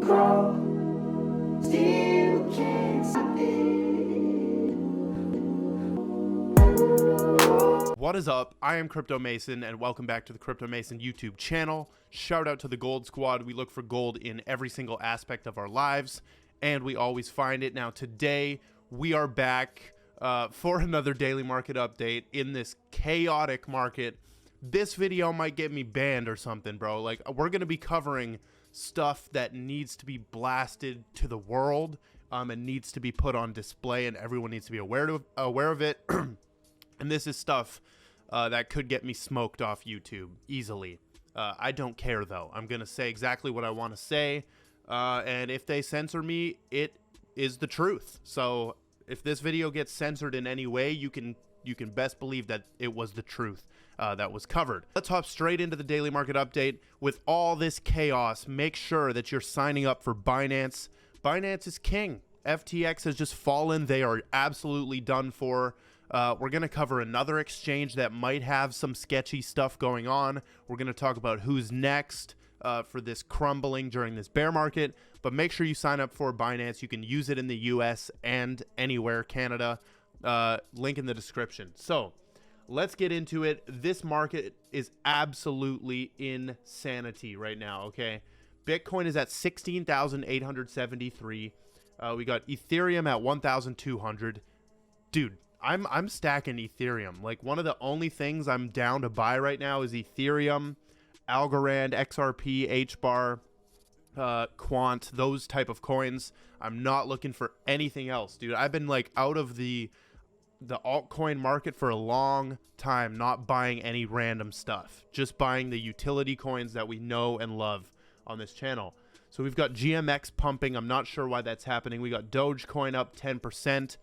grow, still can't stop it. What is up? I am Crypto Mason and welcome back to the Crypto Mason YouTube channel. Shout out to the Gold Squad. We look for gold in every single aspect of our lives and we always find it. Now today we are back for another daily market update in this chaotic market. This video might get me banned or something, bro. Like, we're going to be covering stuff that needs to be blasted to the world and needs to be put on display, and everyone needs to be aware of it. And this is stuff that could get me smoked off YouTube easily. I don't care, though. I'm going to say exactly what I want to say, and if they censor me, it is the truth. So if this video gets censored in any way, you can best believe that it was the truth that was covered. Let's hop straight into the daily market update. With all this chaos, make sure that you're signing up for Binance. Binance is king. FTX has just fallen. They are absolutely done for. We're going to cover another exchange that might have some sketchy stuff going on. We're going to talk about who's next for this crumbling during this bear market. But make sure you sign up for Binance. You can use it in the US and anywhere, Canada. Link in the description. So let's get into it. This market is absolutely insanity right now. Okay, Bitcoin is at 16,873. We got Ethereum at 1,200. Dude, I'm stacking Ethereum. Like, one of the only things I'm down to buy right now is Ethereum, Algorand, XRP, HBAR, Quant, those type of coins. I'm not looking for anything else, dude. I've been like out of the altcoin market for a long time, not buying any random stuff, just buying the utility coins that we know and love on this channel. So we've got GMX pumping. I'm not sure why that's happening. We got Dogecoin up 10%.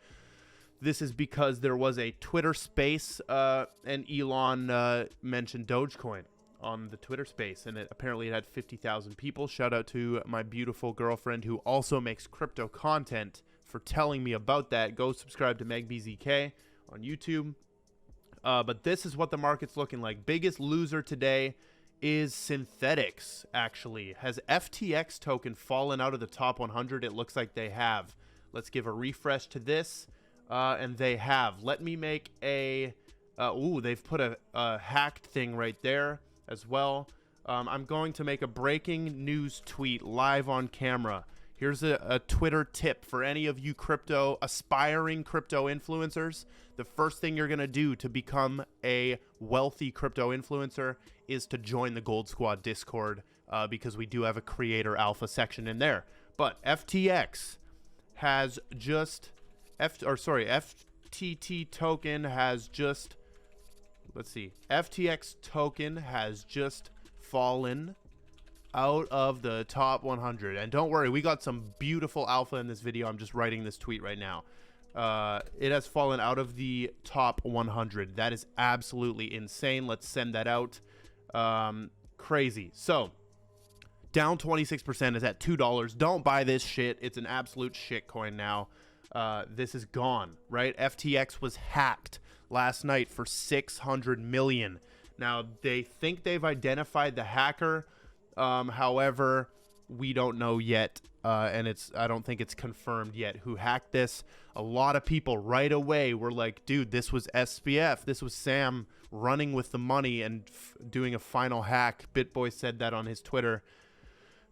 This is because there was a Twitter space and Elon mentioned Dogecoin on the Twitter space, and apparently it had 50,000 people. Shout out to my beautiful girlfriend who also makes crypto content for telling me about that. Go subscribe to MegBZK on YouTube. But this is what the market's looking like. Biggest loser today is synthetics, actually. Has FTX token fallen out of the top 100? It looks like they have. Let's give a refresh to this. And they have. Let me make a... ooh, they've put a hacked thing right there as well. I'm going to make a breaking news tweet live on camera. Here's a Twitter tip for any of you aspiring crypto influencers. The first thing you're going to do to become a wealthy crypto influencer is to join the Gold Squad Discord, because we do have a creator alpha section in there. But FTX has just... FTT token has just... Let's see. FTX token has just fallen out of the top 100, and don't worry, we got some beautiful alpha in this video. I'm just writing this tweet right now. It has fallen out of the top 100. That is absolutely insane. Let's send that out. Crazy. So down 26%, is at $2. Don't buy this shit. It's an absolute shit coin now. This is gone, right? FTX was hacked last night for 600 million. Now they think they've identified the hacker. However, we don't know yet, and I don't think it's confirmed yet who hacked this. A lot of people right away were like, dude, this was SBF. This was Sam running with the money and doing a final hack. BitBoy said that on his Twitter,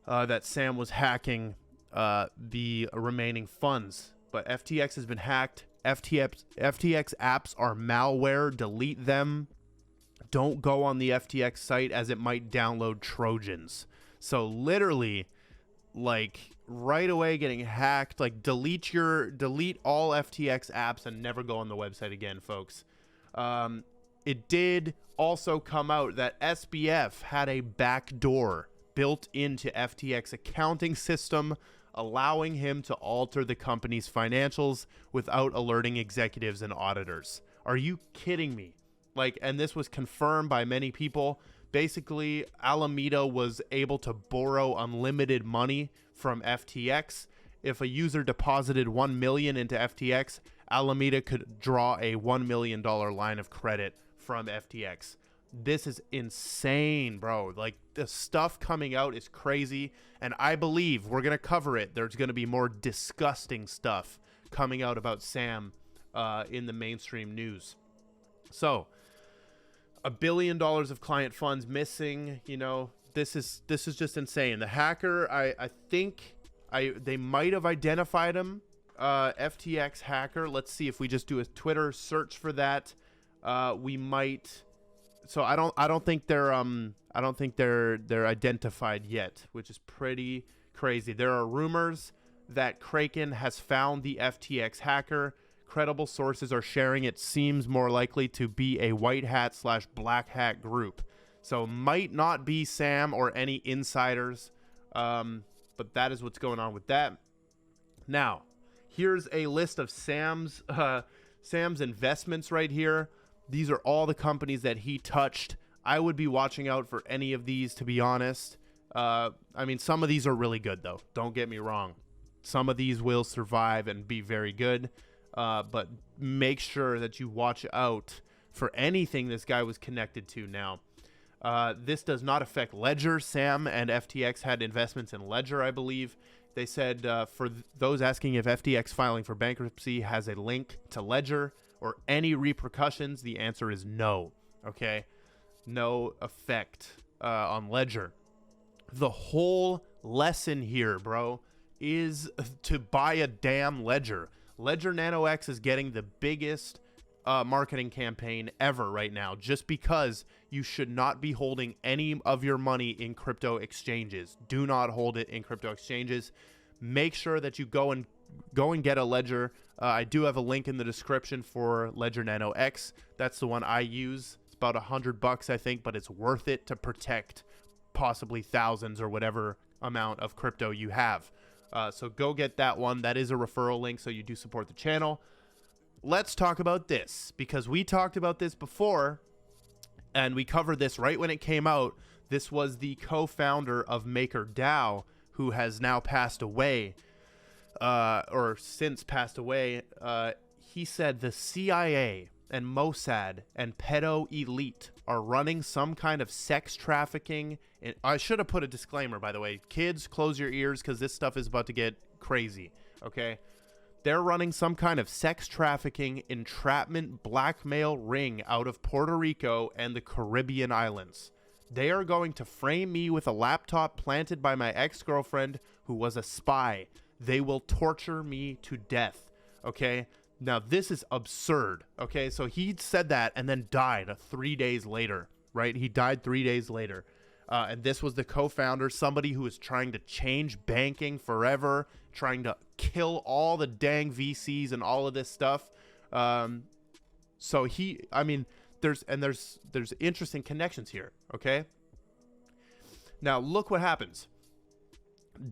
that Sam was hacking the remaining funds. But FTX has been hacked. FTX apps are malware. Delete them. Don't go on the FTX site, as it might download Trojans. So literally, like, right away getting hacked. Like, delete all FTX apps and never go on the website again, folks. It did also come out that SBF had a backdoor built into FTX accounting system, allowing him to alter the company's financials without alerting executives and auditors. Are you kidding me? Like, and this was confirmed by many people. Basically, Alameda was able to borrow unlimited money from FTX. If a user deposited $1 million into FTX, Alameda could draw a $1 million line of credit from FTX. This is insane, bro. Like, the stuff coming out is crazy, and I believe we're going to cover it. There's going to be more disgusting stuff coming out about Sam in the mainstream news. So, $1 billion of client funds missing. You know, this is just insane. The hacker, I think they might have identified him. FTX hacker. Let's see if we just do a Twitter search for that. We might. So I don't think they're identified yet, which is pretty crazy. There are rumors that Kraken has found the FTX hacker. Credible sources are sharing it seems more likely to be a white hat / black hat group. So might not be Sam or any insiders, but that is what's going on with that. Now, here's a list of Sam's investments right here. These are all the companies that he touched. I would be watching out for any of these, to be honest. I mean, some of these are really good, though. Don't get me wrong. Some of these will survive and be very good. But make sure that you watch out for anything this guy was connected to now. This does not affect Ledger. Sam and FTX had investments in Ledger, I believe. They said for those asking if FTX filing for bankruptcy has a link to Ledger or any repercussions, the answer is no. Okay? No effect on Ledger. The whole lesson here, bro, is to buy a damn Ledger. Ledger Nano X is getting the biggest marketing campaign ever right now, just because you should not be holding any of your money in crypto exchanges. Do not hold it in crypto exchanges. Make sure that you go and get a Ledger. I do have a link in the description for Ledger Nano X. That's the one I use. It's about $100, I think, but it's worth it to protect possibly thousands or whatever amount of crypto you have. So go get that one. That is a referral link, so you do support the channel. Let's talk about this, because we talked about this before, and we covered this right when it came out. This was the co-founder of MakerDAO, who has now passed away, or since passed away. He said the CIA and Mossad and pedo elite are running some kind of sex trafficking. And I should have put a disclaimer, by the way. Kids, close your ears, because this stuff is about to get crazy, okay? They're running some kind of sex trafficking, entrapment, blackmail ring out of Puerto Rico and the Caribbean islands. They are going to frame me with a laptop planted by my ex-girlfriend who was a spy. They will torture me to death, okay? Now, this is absurd, okay? So he said that and then died 3 days later, right? He died 3 days later. And this was the co-founder, somebody who was trying to change banking forever, trying to kill all the dang VCs and all of this stuff. So I mean, there's interesting connections here, okay? Now, look what happens.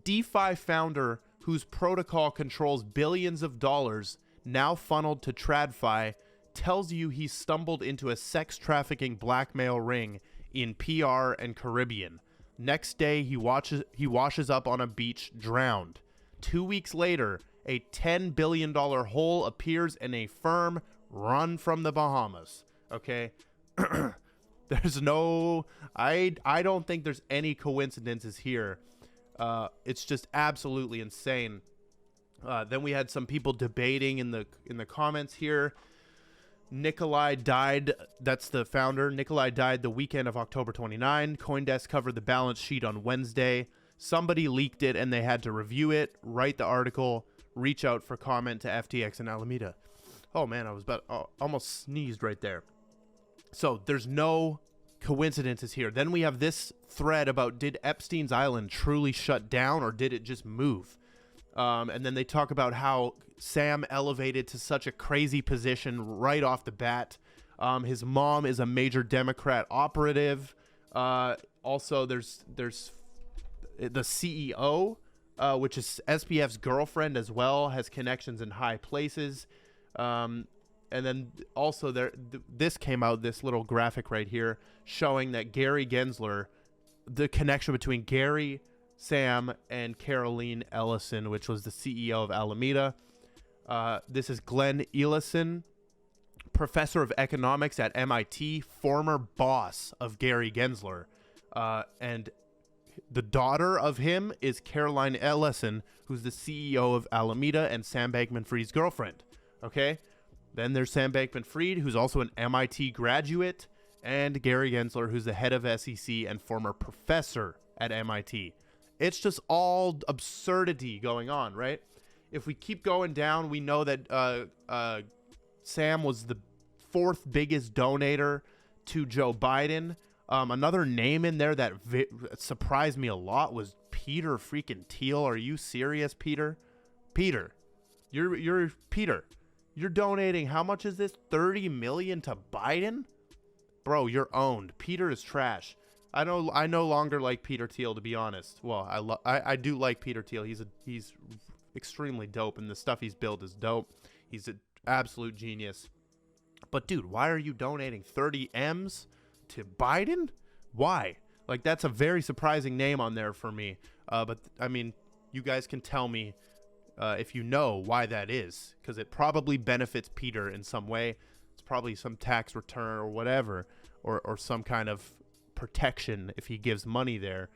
DeFi founder whose protocol controls billions of dollars, now funneled to TradFi, tells you he stumbled into a sex trafficking blackmail ring in PR and Caribbean. Next day, he washes up on a beach drowned. 2 weeks later, a $10 billion hole appears in a firm run from the Bahamas. Okay? There's no... I don't think there's any coincidences here. It's just absolutely insane. Then we had some people debating in the comments here. Nikolai died. That's the founder. Nikolai died the weekend of October 29. CoinDesk covered the balance sheet on Wednesday. Somebody leaked it and they had to review it, write the article, reach out for comment to FTX and Alameda. Oh man, I was almost sneezed right there. So there's no coincidences here. Then we have this thread about, did Epstein's Island truly shut down or did it just move? And then they talk about how Sam elevated to such a crazy position right off the bat. His mom is a major Democrat operative. Also, there's the CEO, which is SBF's girlfriend as well, has connections in high places. And then also this came out, this little graphic right here, showing that Gary Gensler, the connection between Gary, Sam, and Caroline Ellison, which was the CEO of Alameda. This is Glenn Ellison, professor of economics at MIT, former boss of Gary Gensler. And the daughter of him is Caroline Ellison, who's the CEO of Alameda and Sam Bankman-Fried's girlfriend. Okay? Then there's Sam Bankman-Fried, who's also an MIT graduate, and Gary Gensler, who's the head of SEC and former professor at MIT. It's just all absurdity going on, right? If we keep going down, we know that Sam was the fourth biggest donator to Joe Biden. Another name in there that surprised me a lot was Peter freaking Thiel. Are you serious, Peter? Peter, you're Peter. You're donating. How much is this? 30 million to Biden? Bro, you're owned. Peter is trash. I no longer like Peter Thiel, to be honest. Well, I do like Peter Thiel. He's extremely dope, and the stuff he's built is dope. He's an absolute genius. But dude, why are you donating 30 M's to Biden? Why? Like, that's a very surprising name on there for me. But I mean, you guys can tell me if you know why that is, because it probably benefits Peter in some way. It's probably some tax return or whatever, or some kind of protection if he gives money there.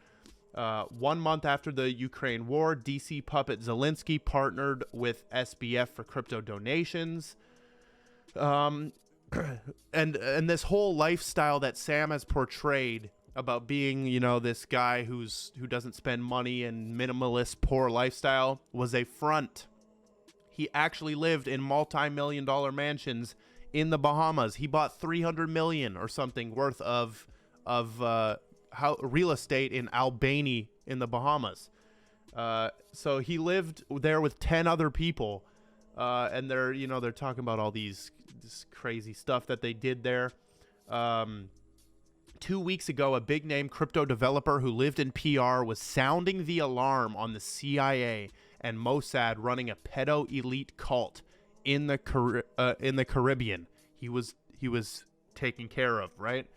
1 month after the Ukraine war, DC puppet Zelensky partnered with SBF for crypto donations. And this whole lifestyle that Sam has portrayed about being, you know, this guy who doesn't spend money and minimalist poor lifestyle was a front. He actually lived in multi-million-dollar mansions in the Bahamas. He bought 300 million or something worth of real estate in Albany in the Bahamas. So he lived there with 10 other people, and they're talking about all this crazy stuff that they did there. 2 weeks ago, a big name crypto developer who lived in PR was sounding the alarm on the CIA and Mossad running a pedo elite cult in the Caribbean. He was taken care of, right?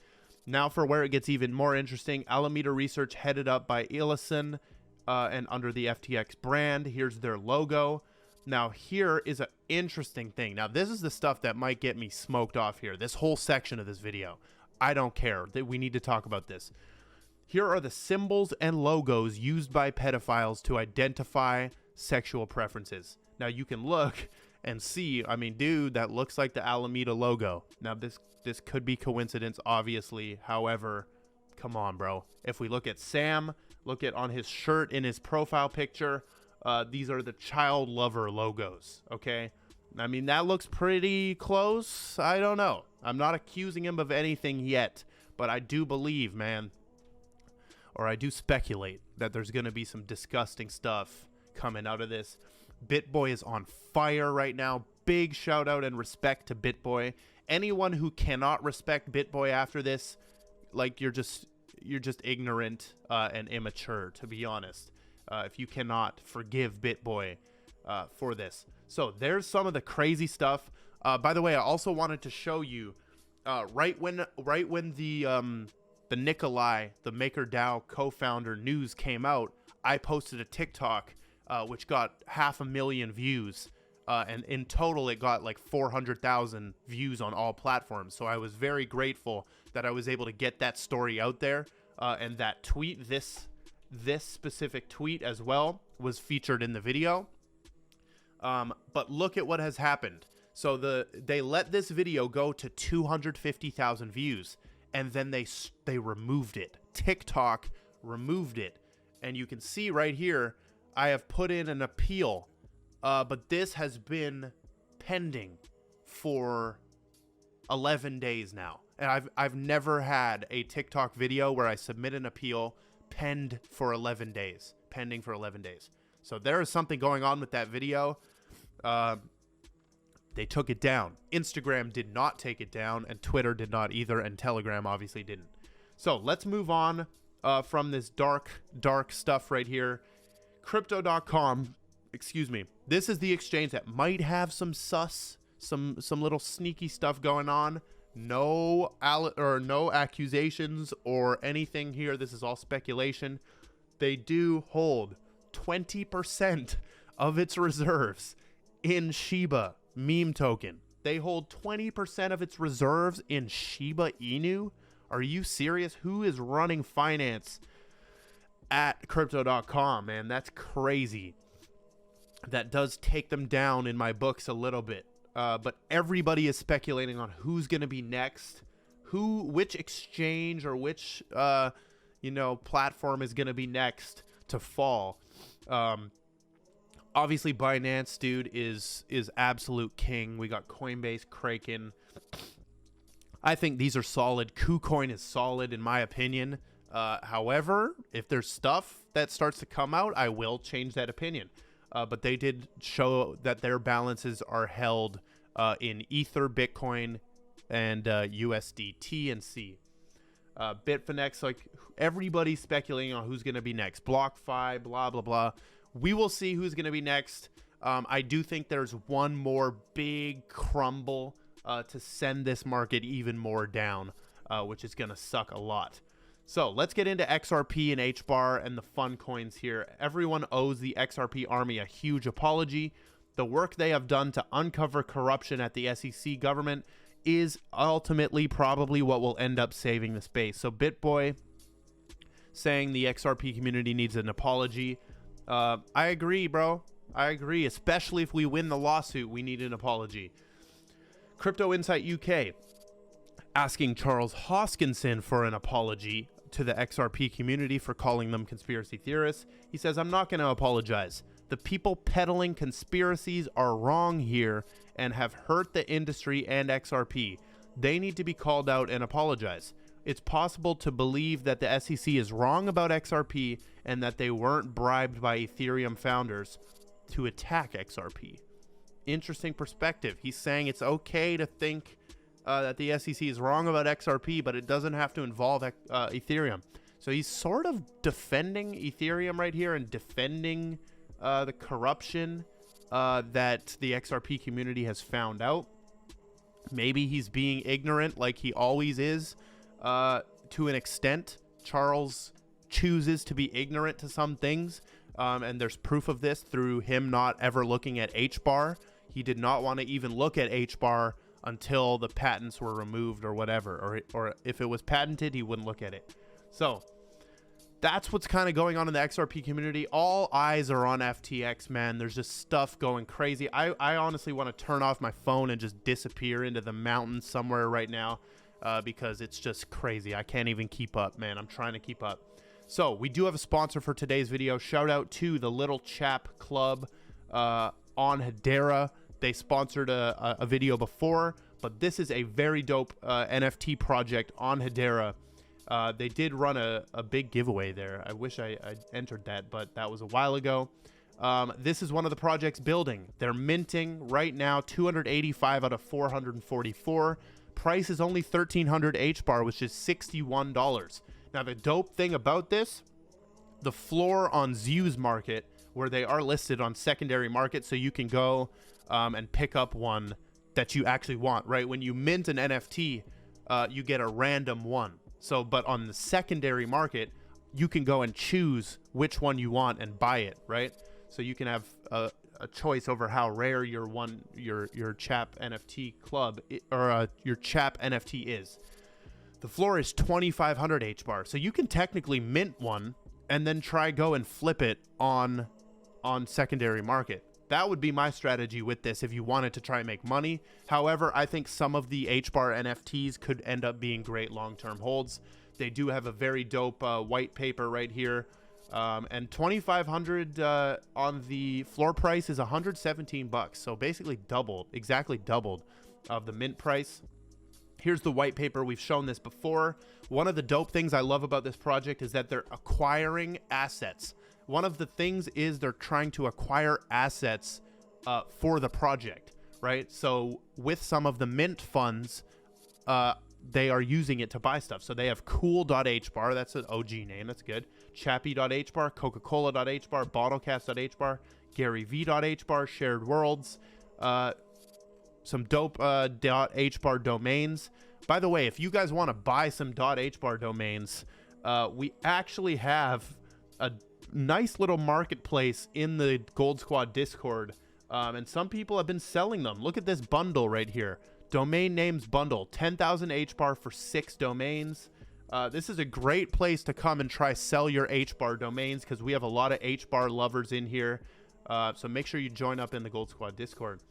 Now for where it gets even more interesting, Alameda Research, headed up by Ellison and under the FTX brand. Here's their logo. Now here is an interesting thing. Now this is the stuff that might get me smoked off here. This whole section of this video. I don't care. We need to talk about this. Here are the symbols and logos used by pedophiles to identify sexual preferences. Now you can look and see, I mean, dude, that looks like the Alameda logo. Now this could be coincidence, obviously. However, come on, bro. If we look at Sam, look at on his shirt in his profile picture, these are the child lover logos, okay? I mean, that looks pretty close. I don't know. I'm not accusing him of anything yet, but I do believe, man, or I do speculate that there's going to be some disgusting stuff coming out of this. BitBoy is on fire right now. Big shout out and respect to BitBoy. Anyone who cannot respect BitBoy after this, like, you're just ignorant and immature, to be honest. If you cannot forgive BitBoy for this. So there's some of the crazy stuff. By the way, I also wanted to show you right when the Nikolai, the MakerDAO co-founder news came out, I posted a TikTok which got 500,000 views, and in total it got like 400,000 views on all platforms. So I was very grateful that I was able to get that story out there, and that tweet, this specific tweet as well, was featured in the video. But look at what has happened. So they let this video go to 250,000 views, and then they removed it. TikTok removed it, and you can see right here, I have put in an appeal, but this has been pending for 11 days now, and I've never had a TikTok video where I submit an appeal pending for 11 days. So there is something going on with that video. They took it down. Instagram did not take it down, and Twitter did not either, and Telegram obviously didn't. So let's move on from this dark stuff right here. Crypto.com, excuse me. This is the exchange that might have some little sneaky stuff going on. No accusations or anything here. This is all speculation. They do hold 20% of its reserves in Shiba meme token. They hold 20% of its reserves in Shiba Inu. Are you serious? Who is running finance at crypto.com, man? That's crazy. That does take them down in my books a little bit. But everybody is speculating on who's going to be next, which exchange or which, platform is going to be next to fall. Obviously, Binance, dude, is absolute king. We got Coinbase, Kraken. I think these are solid. KuCoin is solid, in my opinion. However, if there's stuff that starts to come out, I will change that opinion. But they did show that their balances are held in Ether, Bitcoin, and USDT and C. Bitfinex, like everybody's speculating on who's going to be next. BlockFi, blah, blah, blah. We will see who's going to be next. I do think there's one more big crumble to send this market even more down, which is going to suck a lot. So let's get into XRP and HBAR and the fun coins here. Everyone owes the XRP army a huge apology. The work they have done to uncover corruption at the SEC government is ultimately probably what will end up saving the space. So BitBoy saying the XRP community needs an apology. I agree, bro. I agree. Especially if we win the lawsuit, we need an apology. Crypto Insight UK asking Charles Hoskinson for an apology to the XRP community for calling them conspiracy theorists. He says, I'm not going to apologize. The people peddling conspiracies are wrong here and have hurt the industry and XRP. They need to be called out and apologize. It's possible to believe that the SEC is wrong about XRP and that they weren't bribed by Ethereum founders to attack XRP. Interesting perspective. He's saying it's okay to think that the SEC is wrong about XRP, but it doesn't have to involve Ethereum. So he's sort of defending Ethereum right here and defending the corruption that the XRP community has found out. Maybe he's being ignorant like he always is to an extent. Charles chooses to be ignorant to some things, and there's proof of this through him not ever looking at HBAR. He did not want to even look at HBAR until the patents were removed or whatever, or if it was patented, he wouldn't look at it. So that's what's kind of going on in the XRP community. All eyes are on FTX, man. There's just stuff going crazy. I honestly want to turn off my phone and just disappear into the mountains somewhere right now because it's just crazy. I can't even keep up, man. I'm trying to keep up. So we do have a sponsor for today's video. Shout out to the Little Chap Club on Hedera. They sponsored a video before, but this is a very dope NFT project on Hedera. They did run a big giveaway there. I wish I entered that, but that was a while ago. This is one of the projects building. They're minting right now 285 out of 444. Price is only 1,300 HBAR, which is $61. Now, the dope thing about this, the floor on Zew's market, where they are listed on secondary market, so you can go and pick up one that you actually want, right? When you mint an NFT, you get a random one. So, but on the secondary market, you can go and choose which one you want and buy it, right? So you can have a choice over how rare your chap NFT club or your chap NFT is. The floor is 2,500 HBAR, so you can technically mint one and then go and flip it on secondary market. That would be my strategy with this if you wanted to try and make money. However, I think some of the HBAR NFTs could end up being great long-term holds. They do have a very dope white paper right here. And 2,500 on the floor price is 117 bucks. So basically exactly doubled of the mint price. Here's the white paper. We've shown this before. One of the dope things I love about this project is that they're acquiring assets. One of the things is they're trying to acquire assets for the project, right? So with some of the mint funds, they are using it to buy stuff. So they have cool.hbar. That's an OG name. That's good. Chappy.hbar, Coca-Cola.hbar, Bottlecast.hbar, GaryV.hbar, Shared Worlds, some dope .hbar domains. By the way, if you guys want to buy some .hbar domains, we actually have a nice little marketplace in the Gold Squad Discord And some people have been selling them. Look at this bundle right here. Domain names bundle, 10,000 HBAR for 6 domains. This is a great place to come and try sell your HBAR domains, because we have a lot of HBAR lovers in here. So make sure you join up in the Gold Squad Discord.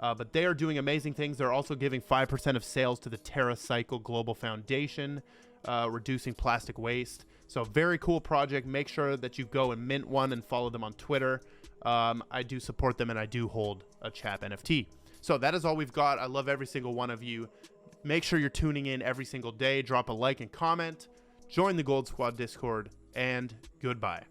But they are doing amazing things. They're also giving 5% of sales to the TerraCycle Global Foundation, reducing plastic waste. So very cool project. Make sure that you go and mint one and follow them on Twitter. I do support them, and I do hold a Chap NFT. So that is all we've got. I love every single one of you. Make sure you're tuning in every single day. Drop a like and comment. Join the Gold Squad Discord, and goodbye.